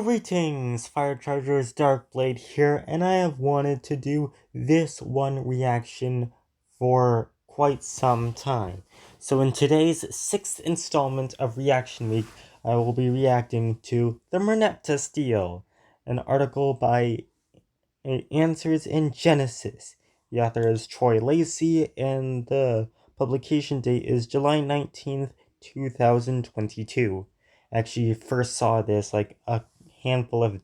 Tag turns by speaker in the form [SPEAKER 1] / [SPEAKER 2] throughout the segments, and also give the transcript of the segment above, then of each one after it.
[SPEAKER 1] Greetings, Fire Chargers, Darkblade here, and I have wanted to do this one reaction for quite some time. So in today's 6th installment of Reaction Week, I will be reacting to the Merneptah Stele, an article by Answers in Genesis. The author is Troy Lacey, and the publication date is July 19th, 2022. Actually, first saw this like a handful of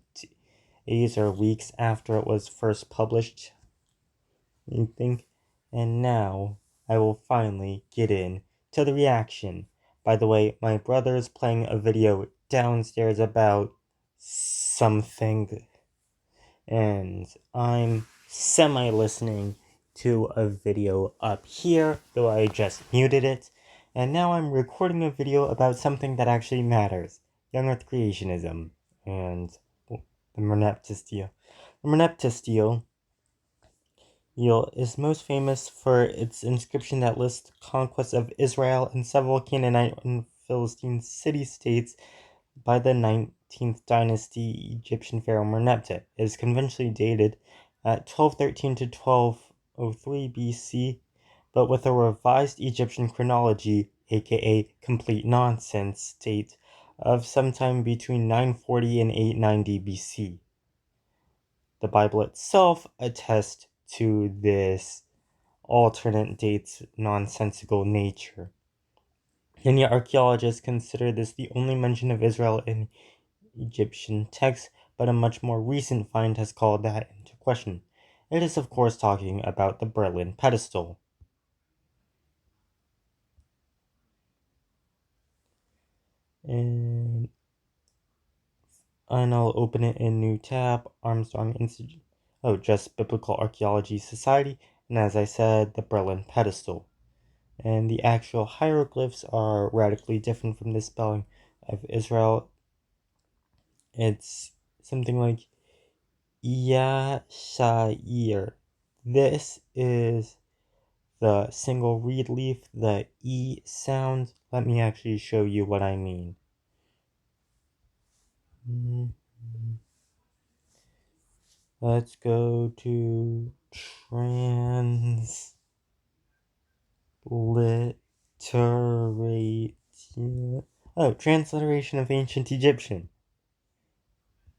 [SPEAKER 1] days or weeks after it was first published, I think. And now I will finally get in to the reaction. By the way, my brother's playing a video downstairs about something, and I'm semi-listening to a video up here, though I just muted it, and now I'm recording a video about something that actually matters, young earth creationism, and the Merneptah Stele. The Merneptah Stele is most famous for its inscription that lists conquests of Israel and several Canaanite and Philistine city-states by the 19th dynasty Egyptian pharaoh Merneptah. It is conventionally dated at 1213 to 1203 BC, but with a revised Egyptian chronology, aka complete nonsense, date of sometime between 940 and 890 BC. The Bible itself attests to this alternate date's nonsensical nature. Many archaeologists consider this the only mention of Israel in Egyptian texts, but a much more recent find has called that into question. It is, of course, talking about the Berlin pedestal. And I'll open it in new tab, Armstrong Institute. Oh, just Biblical Archaeology Society, and as I said, the Berlin pedestal. And the actual hieroglyphs are radically different from the spelling of Israel. It's something like Yashair. This is the single reed leaf, the E sound. Let me actually show you what I mean. Let's go to transliteration of ancient Egyptian.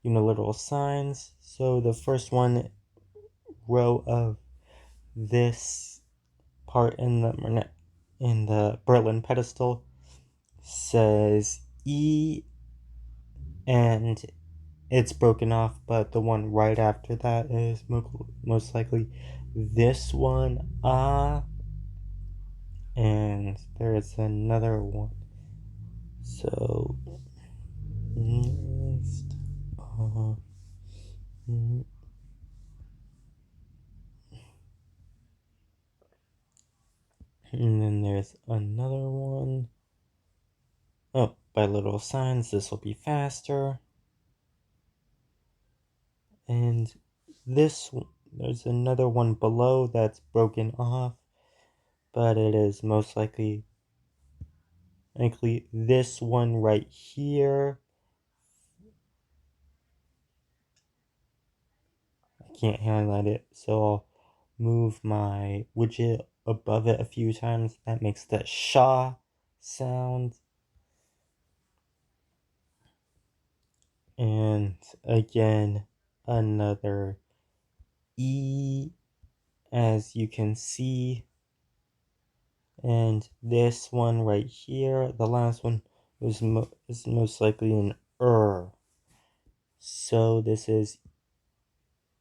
[SPEAKER 1] Uniliteral signs. So the first row of this part in the Berlin pedestal says E, and it's broken off, but the one right after that is most likely this one, and there is another one. So next, and then there's another one. Oh, by little signs, this will be faster. And there's another one below that's broken off, but it is most likely this one right here. I can't highlight it, so I'll move my widget above it a few times. That makes the sha sound. And again, another E, as you can see. And this one right here, the last one, is most likely an So this is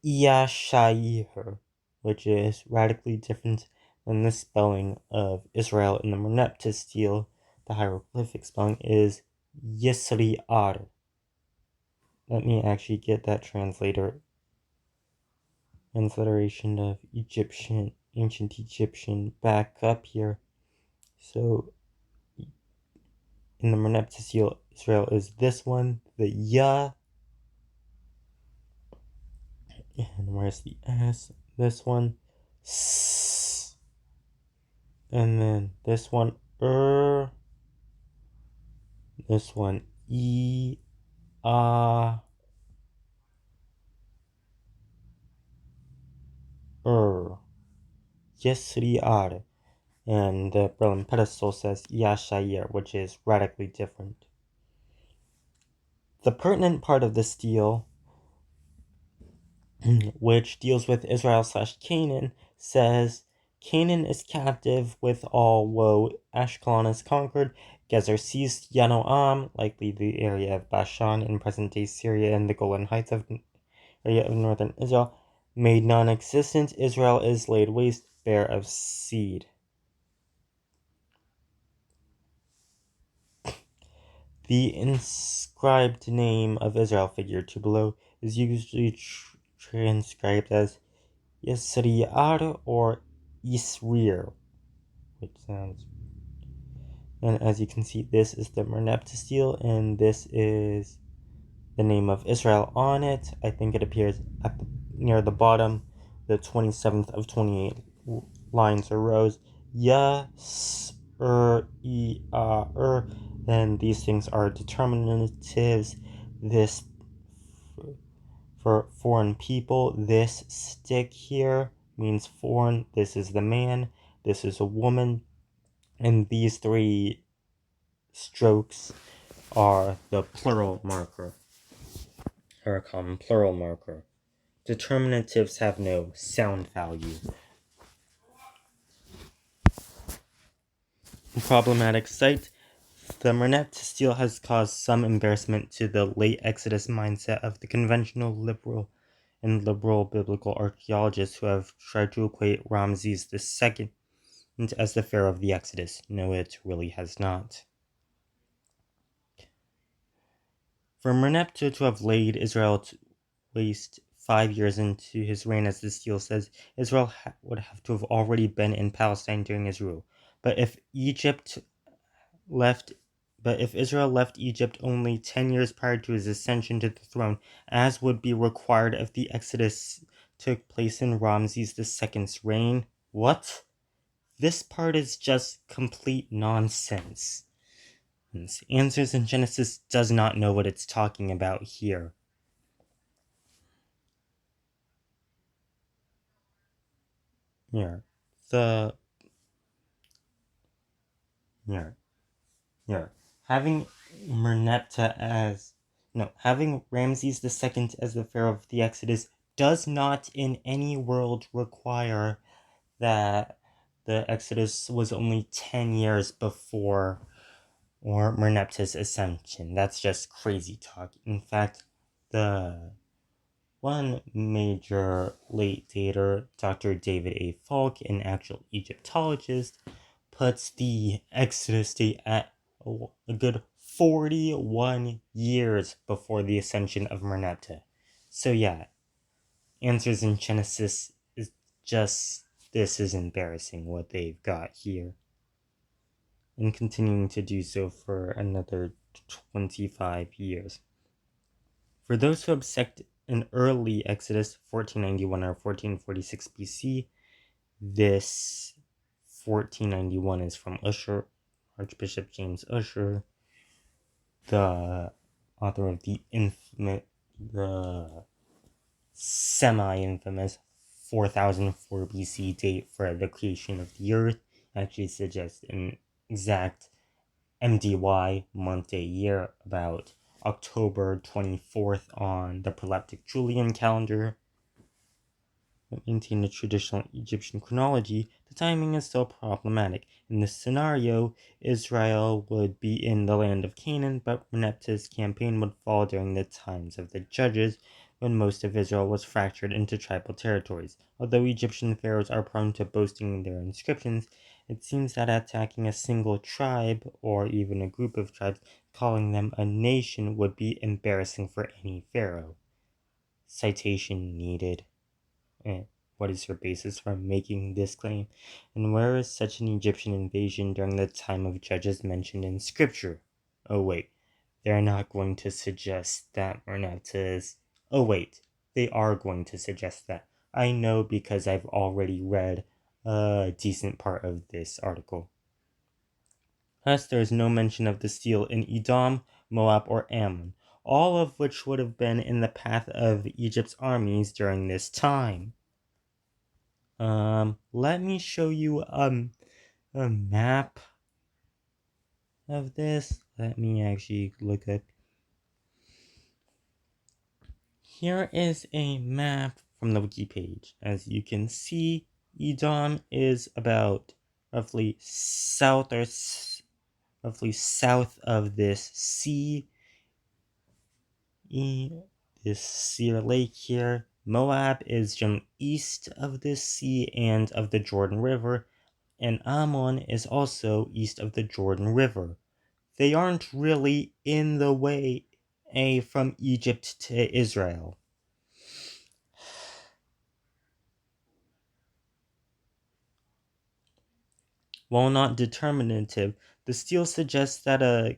[SPEAKER 1] Yashair, which is radically different than the spelling of Israel in the Merneptah stele. The hieroglyphic spelling is Yisri'ar. Let me actually get that transliteration of ancient Egyptian back up here. So in the Merneptah stele, Israel is this one, the Ya. And where's the S? This one, S. And then this one, This one, E, Ah. Yesriar, and the Berlin pedestal says Yashayir, which is radically different. The pertinent part of the stele, which deals with Israel/Canaan, says Canaan is captive with all woe. Ashkelon is conquered. Gezer seized. Yanoam, likely the area of Bashan in present-day Syria and the Golan Heights area of northern Israel, made non-existent. Israel is laid waste, bare of seed. The inscribed name of Israel, figure 2 below, is usually transcribed as Yisriar or Yisrir, which sounds. And as you can see, this is the Merneptah stele, and this is the name of Israel on it. I think it appears near the bottom, the 27th of 28 lines or rows. Then these things are determinatives. This for foreign people. This stick here means foreign. This is the man. This is a woman. And these three strokes are the plural marker, or a common plural marker. Determinatives have no sound value. Problematic site. The Merneptah stele has caused some embarrassment to the late Exodus mindset of the conventional liberal biblical archaeologists who have tried to equate Ramses II as the pharaoh of the Exodus. No, it really has not. For Merneptah to have laid Israel to waste 5 years into his reign, as the stele says, Israel would have to have already been in Palestine during his rule. But if Israel left Egypt only 10 years prior to his ascension to the throne, as would be required if the Exodus took place in Ramses II's reign, what? This part is just complete nonsense. Answers in Genesis does not know what it's talking about here. Here. Having having Ramses II as the pharaoh of the Exodus does not in any world require that the Exodus was only 10 years before or Merneptah's ascension. That's just crazy talk. In fact, the one major late dater, Dr. David A. Falk, an actual Egyptologist, puts the Exodus date at a good 41 years before the ascension of Merneptah. So yeah, Answers in Genesis is just, this is embarrassing what they've got here. And continuing to do so for another 25 years. For those who accept an early Exodus, 1491 or 1446 BC, this 1491 is from Usher, Archbishop James Usher, the author of the semi-infamous 4004 BC date for the creation of the earth. Actually suggests an exact MDY, month, day, year, about October 24th on the proleptic Julian calendar. Maintain the traditional Egyptian chronology, the timing is still problematic. In this scenario, Israel would be in the land of Canaan, but Merneptah's campaign would fall during the times of the Judges, when most of Israel was fractured into tribal territories. Although Egyptian pharaohs are prone to boasting in their inscriptions, it seems that attacking a single tribe, or even a group of tribes, calling them a nation, would be embarrassing for any pharaoh. Citation needed. What is your basis for making this claim? And where is such an Egyptian invasion during the time of Judges mentioned in Scripture? Oh wait, they're not going to suggest that Merneptah is... Oh wait, they are going to suggest that. I know because I've already read a decent part of this article. Thus, there is no mention of the stele in Edom, Moab, or Ammon, all of which would have been in the path of Egypt's armies during this time. Let me show you a map of this. Let me actually look up. Here is a map from the wiki page. As you can see, Edom is about roughly south of this sea, this sea lake here. Moab is just east of this sea and of the Jordan River, and Ammon is also east of the Jordan River. They aren't really in the way from Egypt to Israel. While not determinative, the stele suggests that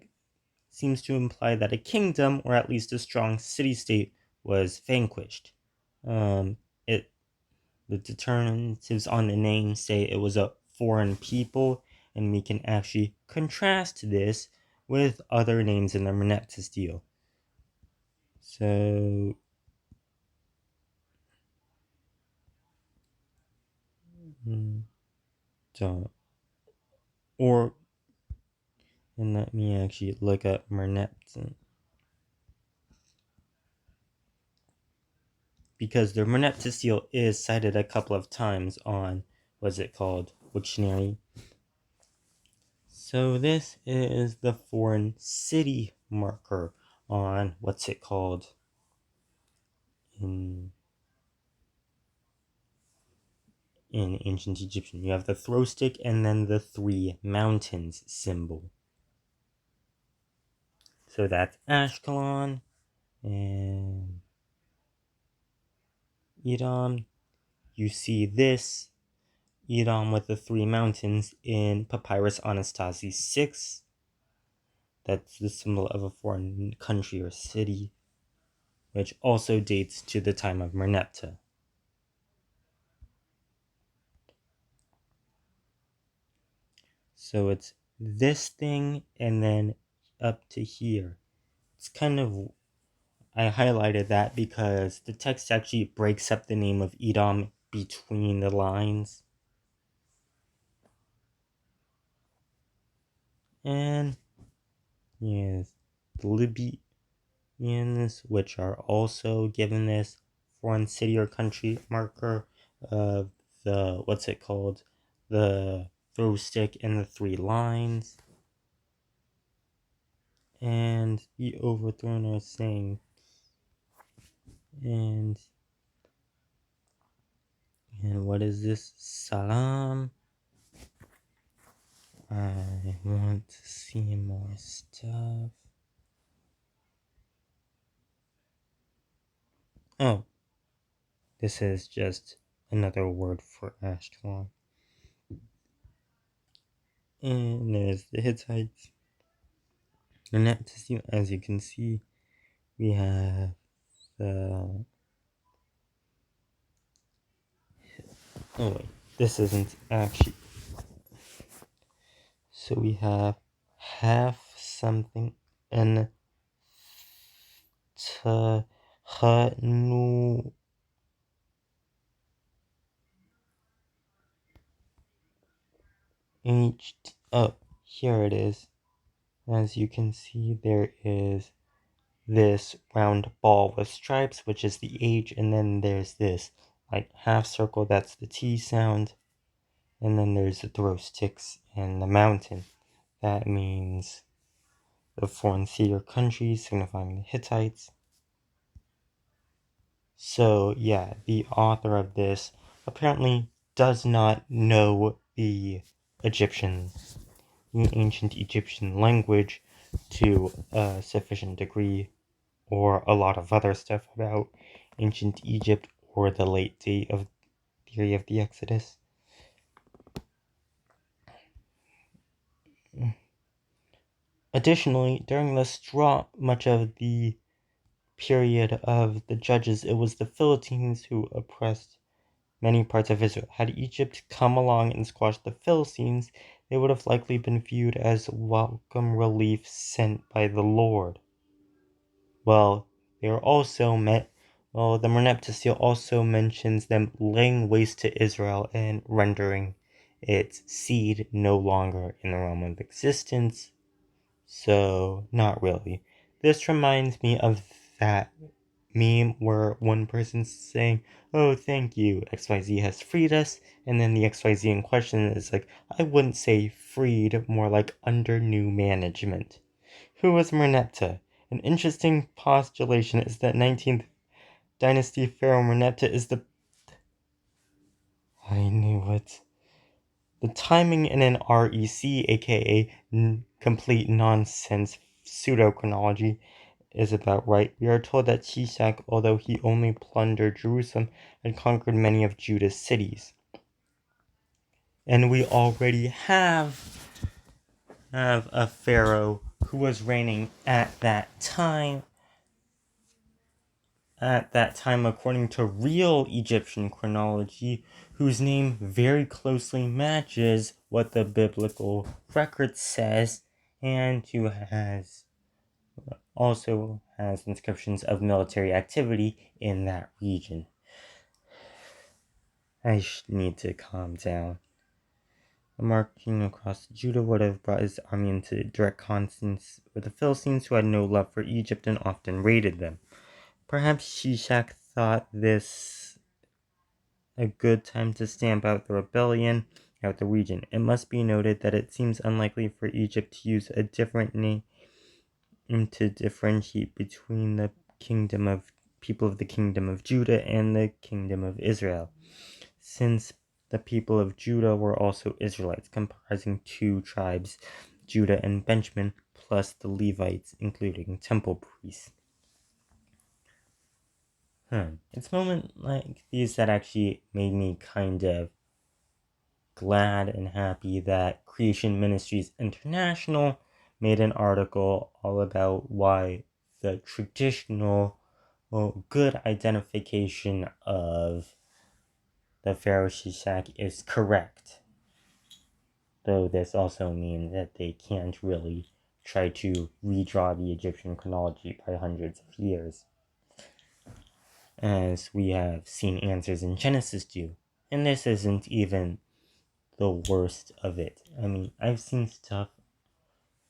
[SPEAKER 1] seems to imply that a kingdom, or at least a strong city-state, was vanquished. It The determinatives on the name say it was a foreign people, and we can actually contrast this with other names in the Merneptah stele. So, don't. Or, and let me actually look up Merneptah. Because the Merneptah stele is cited a couple of times on, what's it called, Wiktionary. So this is the foreign city marker on, what's it called, in ancient Egyptian. You have the throw stick and then the three mountains symbol. So that's Ashkelon and Edom. You see this Edom with the three mountains in Papyrus Anastasis 6. That's the symbol of a foreign country or city, which also dates to the time of Merneptah. So it's this thing and then up to here. It's kind of, I highlighted that because the text actually breaks up the name of Edom between the lines. And yes, the Libyans, which are also given this foreign city or country marker of the, what's it called, the throw stick and the three lines. And the overthrown are saying, and what is this? Salam. I want to see more stuff. Oh, this is just another word for Ashkelon. And there's the Hittites. Merneptah, as you can see, we have the. Oh, wait, this isn't actually. So we have half something and Tahanu. Oh, here it is. As you can see, there is this round ball with stripes, which is the H, and then there's this like half circle, that's the T sound, and then there's the throw sticks and the mountain. That means the foreign city or country, signifying the Hittites. So yeah, the author of this apparently does not know the ancient Egyptian language to a sufficient degree, or a lot of other stuff about ancient Egypt or the late date of theory of the Exodus. Additionally, during much of the period of the judges, it was the Philistines who oppressed many parts of Israel. Had Egypt come along and squashed the Philistines, they would have likely been viewed as welcome relief sent by the Lord. Well, they were also met Well, the Merneptah seal also mentions them laying waste to Israel and rendering its seed no longer in the realm of existence. So, not really. This reminds me of that meme where one person's saying, "Oh, thank you, XYZ has freed us," and then the XYZ in question is like, "I wouldn't say freed, more like under new management." Who was Merneptah? An interesting postulation is that 19th dynasty pharaoh Merneptah is the... I knew it. The timing in an REC, aka complete nonsense pseudo-chronology, is about right. We are told that Shishak, although he only plundered Jerusalem, had conquered many of Judah's cities. And we already have a pharaoh who was reigning at that time, according to real Egyptian chronology, whose name very closely matches what the biblical record says, and who also has inscriptions of military activity in that region. I need to calm down. A marching across Judah would have brought his army into direct conflict with the Philistines, who had no love for Egypt and often raided them. Perhaps Shishak thought this a good time to stamp out the rebellion out the region. It must be noted that it seems unlikely for Egypt to use a different name to differentiate between the people of the kingdom of Judah and the kingdom of Israel, since the people of Judah were also Israelites, comprising two tribes, Judah and Benjamin, plus the Levites, including temple priests. It's moments like these that actually made me kind of glad and happy that Creation Ministries International made an article all about why the traditional, good identification of the Pharaoh Shishak is correct. Though this also means that they can't really try to redraw the Egyptian chronology by hundreds of years, as we have seen Answers in Genesis do. And this isn't even the worst of it. I mean, I've seen stuff.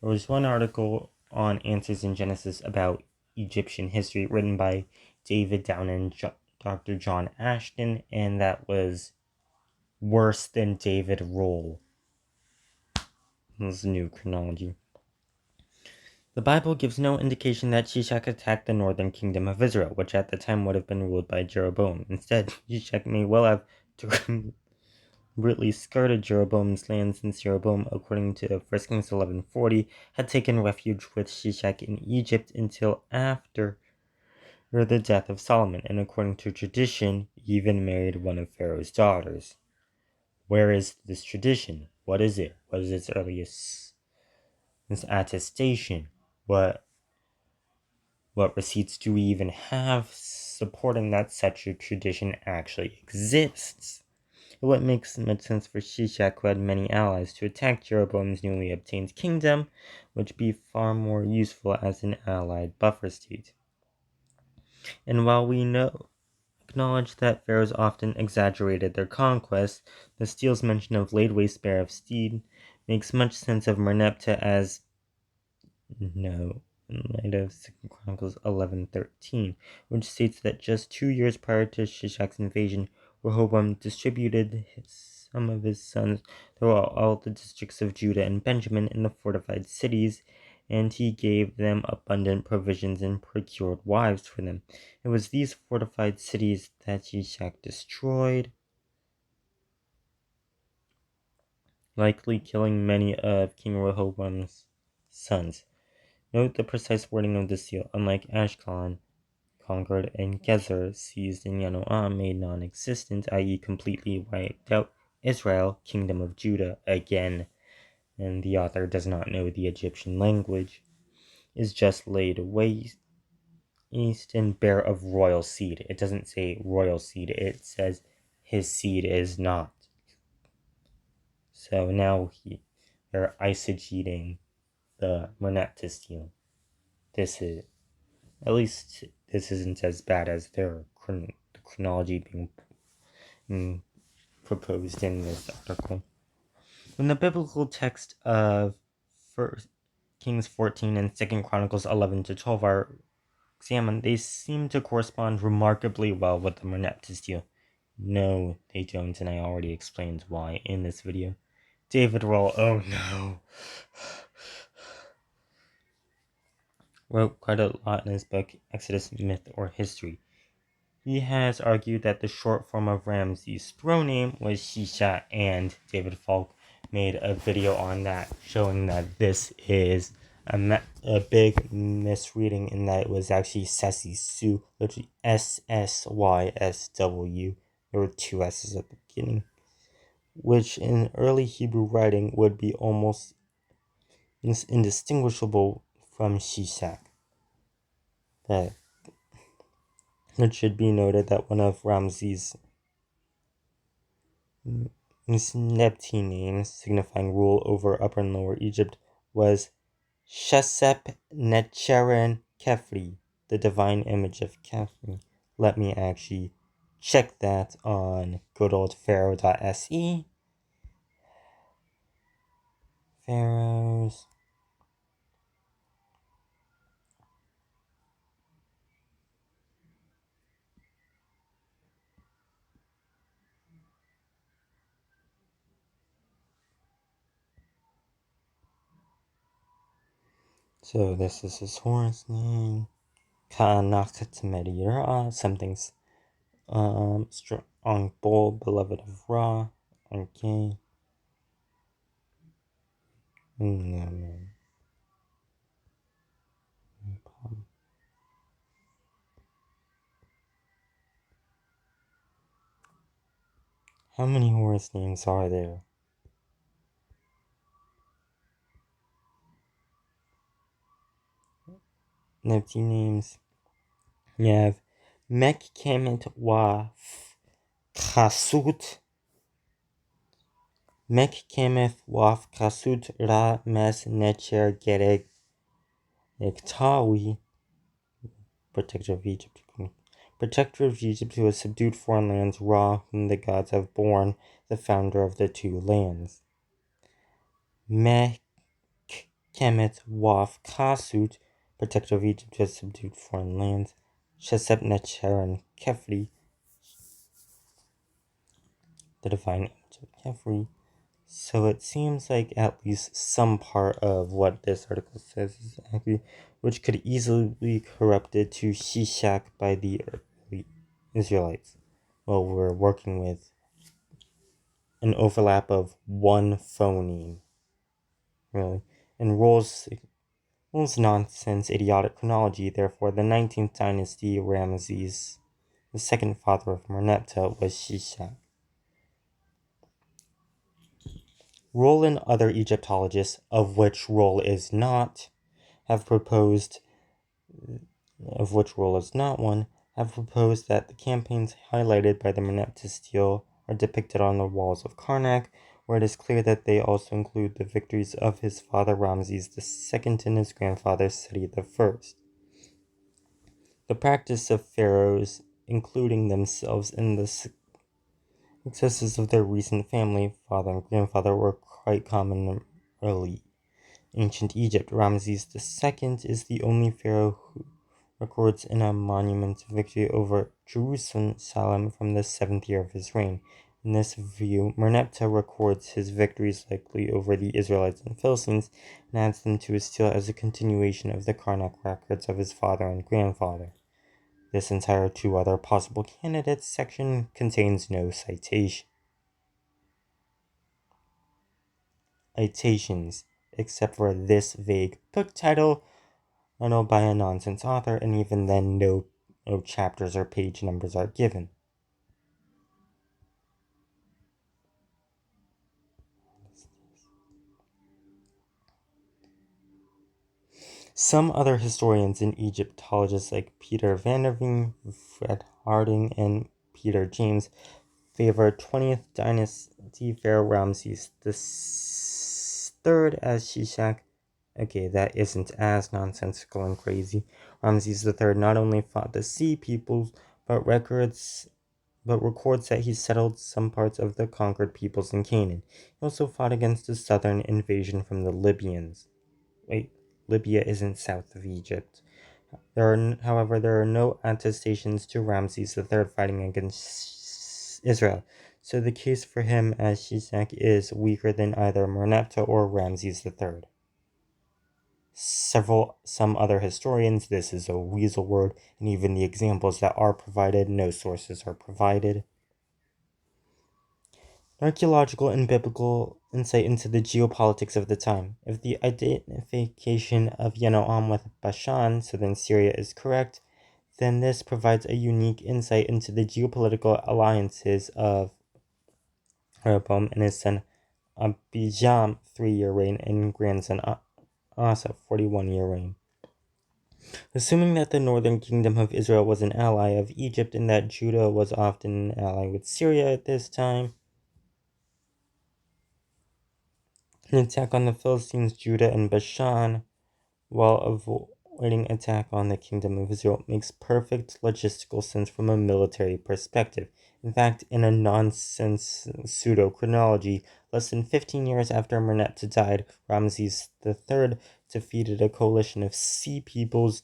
[SPEAKER 1] There was one article on Answers in Genesis about Egyptian history written by David Down and Dr. John Ashton, and that was worse than David Roll. This is new chronology. The Bible gives no indication that Shishak attacked the northern kingdom of Israel, which at the time would have been ruled by Jeroboam. Instead, Shishak may well have deliberately skirted Jeroboam's land, since Jeroboam, according to 1 Kings 11:40, had taken refuge with Shishak in Egypt until after the death of Solomon, and according to tradition, even married one of Pharaoh's daughters. Where is this tradition? What is it? What is its earliest attestation? What receipts do we even have supporting that such a tradition actually exists? It would make much sense for Shishak, who had many allies, to attack Jeroboam's newly obtained kingdom, which would be far more useful as an allied buffer state. And while we acknowledge that pharaohs often exaggerated their conquests, the Stele's mention of laid waste bare of steed makes much sense of Merneptah as in light of 2 Chronicles 11:13, which states that just 2 years prior to Shishak's invasion, Rehoboam distributed some of his sons throughout all the districts of Judah and Benjamin in the fortified cities, and he gave them abundant provisions and procured wives for them. It was these fortified cities that Shishak destroyed, likely killing many of King Rehoboam's sons. Note the precise wording of the seal. Unlike Ashkelon, conquered, and Gezer, seized, and Yanoam, made non-existent, i.e. completely wiped out, Israel, kingdom of Judah, again, and the author does not know the Egyptian language, is just laid waste and bare of royal seed. It doesn't say royal seed, it says his seed is not. So now they're eisegeting the Merneptah seal. This isn't as bad as their the chronology being proposed in this article. When the biblical text of 1 Kings 14 and 2 Chronicles 11 to 12 are examined, they seem to correspond remarkably well with the Merneptah stele. No, they don't, and I already explained why in this video. David Roll, oh no, wrote quite a lot in his book, Exodus, Myth, or History. He has argued that the short form of Ramses' throne name was Shisha, and David Falk made a video on that, showing that this is a big misreading in that it was actually Sessysu, literally Ssysw. There were two S's at the beginning, which in early Hebrew writing would be almost indistinguishable from Shishak. But it should be noted that one of Ramses' Merneptah names, signifying rule over Upper and Lower Egypt, was Shesep Necheren Kefri, the divine image of Kefri. Let me actually check that on good old pharaoh.se. Pharaohs. So this is his horse name. Kanakatmedira, something's strong, bold, beloved of Ra. Okay. How many horse names are there? Neptune names. You have Mekkemet Waf Kasut. Mekkemet Waf Kasut Ra Mes Necher Gereg Ektawi. Protector of Egypt. Protector of Egypt who has subdued foreign lands, Ra, whom the gods have borne, the founder of the two lands. Mekkemet Waf Kasut, protector of Egypt who has subdued foreign lands. Shesep Necheren Kefri, the divine image of Kefri. So it seems like at least some part of what this article says is accurate, which could easily be corrupted to Shishak by the early Israelites. Well, we're working with an overlap of one phoneme, really, and rules nonsense, idiotic chronology. Therefore, the 19th dynasty Ramses, the second father of Merneptah, was Shishak. Roll and other Egyptologists, of which Roll is not, have proposed, of which Roll is not one, have proposed that the campaigns highlighted by the Merneptah stele are depicted on the walls of Karnak, where it is clear that they also include the victories of his father Ramses II and his grandfather Seti I. The practice of pharaohs including themselves in the successes of their recent family, father and grandfather, were quite common in early ancient Egypt. Ramses II is the only pharaoh who records in a monument victory over Jerusalem from the 7th year of his reign. In this view, Merneptah records his victories likely over the Israelites and Philistines and adds them to his stele as a continuation of the Karnak records of his father and grandfather. This entire two other possible candidates section contains no citations, except for this vague book title by a nonsense author, and even then no chapters or page numbers are given. Some other historians and Egyptologists like Peter van der Veen, Fred Harding, and Peter James favor 20th dynasty pharaoh Ramses III as Shishak. Okay, that isn't as nonsensical and crazy. Ramses III not only fought the sea peoples, but records that he settled some parts of the conquered peoples in Canaan. He also fought against the southern invasion from the Libyans. Wait, Libya isn't south of Egypt. However, there are no attestations to Ramses III fighting against Israel, so the case for him as Shishak is weaker than either Merneptah or Ramses III. Some other historians, this is a weasel word, and even the examples that are provided, no sources are provided. Archaeological and biblical insight into the geopolitics of the time. If the identification of Yanoam with Bashan, southern Syria, is correct, then this provides a unique insight into the geopolitical alliances of Rehoboam and his son Abijam, 3-year reign, and grandson Asa, 41-year reign. Assuming that the northern kingdom of Israel was an ally of Egypt and that Judah was often an ally with Syria at this time, an attack on the Philistines, Judah, and Bashan, while avoiding attack on the kingdom of Israel, makes perfect logistical sense from a military perspective. In fact, in a nonsense pseudo-chronology, less than 15 years after Merneptah died, Ramses III defeated a coalition of sea peoples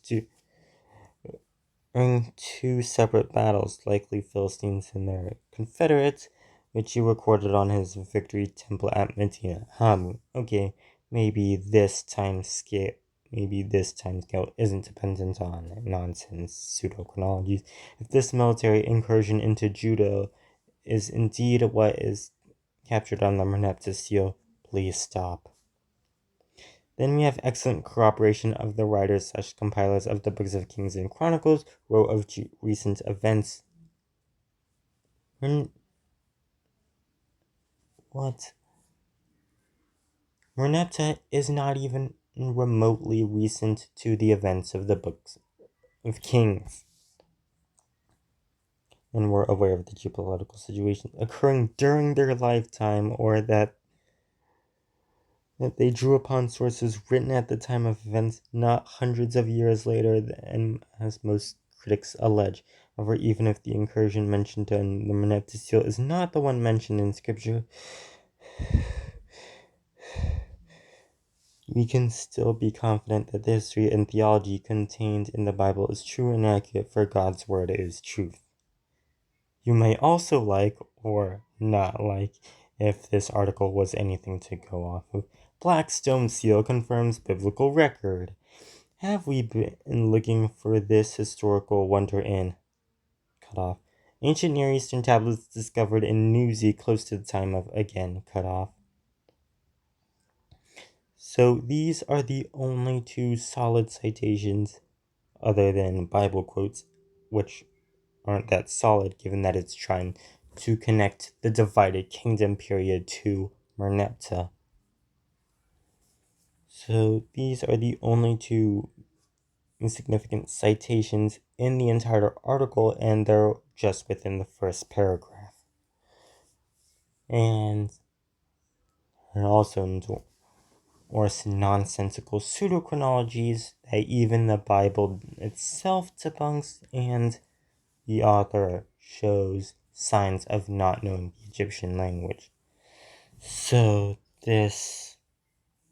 [SPEAKER 1] during two separate battles, likely Philistines and their confederates, which he recorded on his victory temple at Medina. Okay, maybe this time scale isn't dependent on nonsense pseudo-chronologies. If this military incursion into Judah is indeed what is captured on the Merneptah seal, please stop. Then we have excellent corroboration of the writers/compilers of the books of Kings and Chronicles, wrote of recent events. What? Merneptah is not even remotely recent to the events of the books of Kings, and were aware of the geopolitical situation occurring during their lifetime, or that they drew upon sources written at the time of events, not hundreds of years later, and as most critics allege. However, even if the incursion mentioned in the Merneptah seal is not the one mentioned in scripture, we can still be confident that the history and theology contained in the Bible is true and accurate, for God's word is truth. You may also like, or not like, if this article was anything to go off of. Black stone seal confirms biblical record. Have we been looking for this historical wonder in cut off? Ancient Near Eastern tablets discovered in Nuzi close to the time of again cut off. So these are the only two solid citations, other than Bible quotes, which aren't that solid given that it's trying to connect the divided kingdom period to Merneptah. So these are the only two insignificant citations in the entire article, and they're just within the first paragraph. And also nonsensical pseudo-chronologies that even the Bible itself debunks, and the author shows signs of not knowing the Egyptian language. So this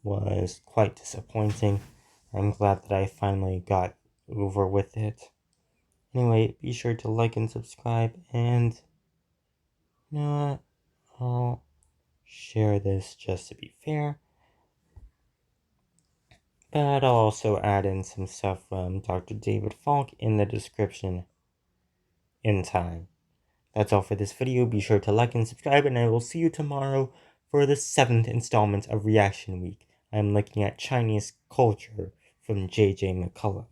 [SPEAKER 1] was quite disappointing. I'm glad that I finally got over with it. Anyway, be sure to like and subscribe, and you know what? I'll share this just to be fair. But I'll also add in some stuff from Dr. David Falk in the description in time. That's all for this video. Be sure to like and subscribe, and I will see you tomorrow for the 7th installment of Reaction Week. I'm looking at Chinese culture from J.J. McCullough.